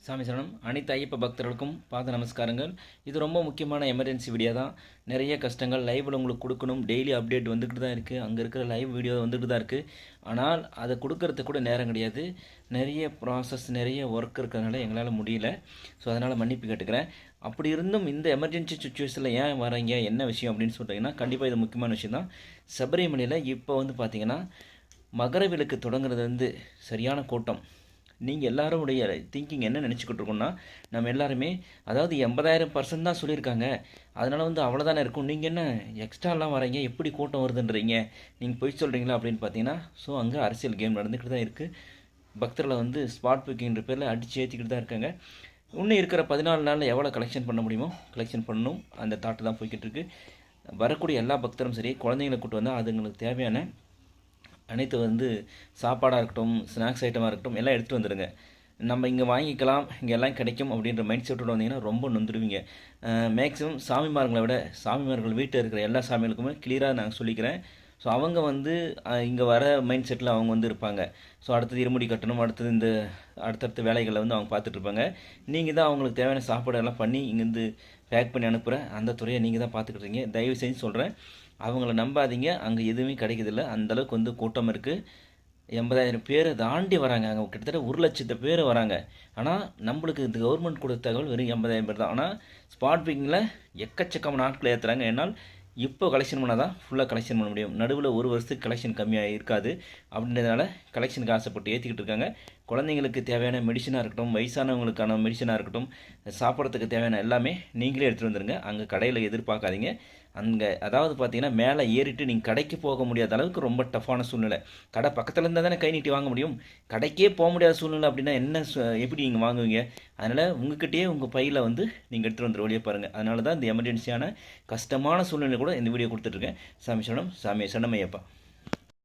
சாமி சரணம். அனைத்து ஐயப்ப பக்தர்களுக்கும் பாத நமஸ்காரங்கள். இது ரொம்ப முக்கியமான எமர்ஜென்சி வீடியோ தான். நிறைய கஷ்டங்கள் லைவில் உங்களுக்கு கொடுக்கணும். டெய்லி அப்டேட் வந்துக்கிட்டு தான் இருக்குது. அங்கே இருக்கிற லைவ் வீடியோ வந்துட்டு தான் இருக்குது. ஆனால் அதை கொடுக்கறதுக்கு கூட நேரம் கிடையாது. நிறைய ப்ராசஸ், நிறைய ஒர்க் இருக்கிறதுனால எங்களால் முடியல. ஸோ அதனால் மன்னிப்பு கேட்டுக்கிறேன். அப்படி இருந்தும் இந்த எமர்ஜென்சி சுச்சுவேஷனில் ஏன் வரீங்க, என்ன விஷயம் அப்படின்னு சொல்லிட்டீங்கன்னா, கண்டிப்பாக இது முக்கியமான விஷயம் தான். சபரிமலையில் இப்போ பார்த்தீங்கன்னா மகர விளக்கு தொடங்குறது சரியான கூட்டம். நீங்கள் எல்லாருடைய திங்கிங் என்ன நினச்சிக்கிட்டு இருக்கோன்னா, நம்ம எல்லாருமே அதாவது 80,000% தான் சொல்லியிருக்காங்க, அதனால் அவ்வளோதானே இருக்கும், நீங்கள் என்ன எக்ஸ்ட்ராலாம் வரீங்க, எப்படி கூட்டம் வருதுன்றீங்க, நீங்கள் போய் சொல்கிறீங்களா அப்படின்னு பார்த்தீங்கன்னா, ஸோ அங்கே அரசியல் கேம் நடந்துக்கிட்டு தான் இருக்குது. பக்தர்களை ஸ்பாட் புக்கிங்கிற பேரில் அடித்து ஏற்றிக்கிட்டு தான் இருக்காங்க. இன்னும் இருக்கிற 14 நாளில் எவ்வளோ கலெக்ஷன் பண்ண முடியுமோ கலெக்ஷன் பண்ணணும், அந்த தாட்டு தான் போய்கிட்டு இருக்கு. வரக்கூடிய எல்லா பக்தரும் சரி, குழந்தைங்களை கூட்டு வந்தால் அதுங்களுக்கு தேவையான அனைத்து சாப்பாடாக இருக்கட்டும், ஸ்நாக்ஸ் ஐட்டமாக இருக்கட்டும், எல்லாம் எடுத்துகிட்டு வந்துடுங்க. நம்ம இங்கே வாங்கிக்கலாம், இங்கே எல்லாம் கிடைக்கும் அப்படின்ற மைண்ட் செட்டோடு வந்தீங்கன்னா ரொம்ப நொந்துடுவீங்க. மேக்ஸிமம் சாமிமார்களை விட சாமிமார்கள் வீட்டில் இருக்கிற எல்லா சாமிகளுக்குமே கிளியராக நான் சொல்லிக்கிறேன். ஸோ அவங்க இங்கே வர மைண்ட் செட்டில் அவங்க இருப்பாங்க. ஸோ அடுத்தது இருமுடி கட்டணும், அடுத்தடுத்த வேலைகளை அவங்க பார்த்துட்ருப்பாங்க. நீங்கள் தான் அவங்களுக்கு தேவையான சாப்பாடு எல்லாம் பண்ணி இங்கேருந்து பேக் பண்ணி அனுப்புகிற அந்த துறையை நீங்கள் தான் பார்த்துக்கிட்றீங்க. தயவு செஞ்சு சொல்கிறேன், அவங்கள நம்பாதீங்க. அங்கே எதுவுமே கிடைக்கிறதில்ல. அந்தளவுக்கு கூட்டம் இருக்குது. 80,000 பேரை தாண்டி வராங்க. அங்கே கிட்டத்தட்ட 1,00,000 பேர் வராங்க. ஆனால் நம்மளுக்கு இந்த கவர்மெண்ட் கொடுத்த தகவல் வெறும் 80,000 பேர் தான். ஆனால் ஸ்பாட் பிக்கிங்கில் எக்கச்சக்கமான நாட்கள் ஏற்றுறாங்க. என்னால் இப்போ கலெக்ஷன் பண்ணால் தான் ஃபுல்லாக கலெக்ஷன் பண்ண முடியும். நடுவில் ஒரு வருஷத்துக்கு கலெக்ஷன் கம்மியாக இருக்காது. அப்படின்றதுனால கலெக்ஷனுக்கு ஆசைப்பட்டு ஏற்றிக்கிட்டு இருக்காங்க. குழந்தைங்களுக்கு தேவையான மெடிசனாக இருக்கட்டும், வயசானவங்களுக்கான மெடிசனாக இருக்கட்டும், சாப்பிட்றதுக்கு தேவையான எல்லாமே நீங்களே எடுத்துகிட்டு வந்துடுங்க. அங்கே கடையில் எதிர்பார்க்காதீங்க. அங்கே அதாவது பார்த்தீங்கன்னா, மேலே ஏறிட்டு நீங்கள் கடைக்கு போக முடியாத அளவுக்கு ரொம்ப டஃப்பான சூழ்நிலை. கடை பக்கத்தில் இருந்தால் தானே கை நீட்டி வாங்க முடியும். கடைக்கே போக முடியாத சூழ்நிலை அப்படின்னா எப்படி நீங்கள் வாங்குவீங்க? அதனால் உங்கள்கிட்டயே உங்கள் பையில் நீங்கள் எடுத்துகிட்டு வந்துடுற வழியை பாருங்கள். அதனால தான் இந்த எமர்ஜென்சியான கஷ்டமான சூழ்நிலை கூட இந்த வீடியோ கொடுத்துட்ருக்கேன். சாமி சரணம், சாமி சரணமையப்பா.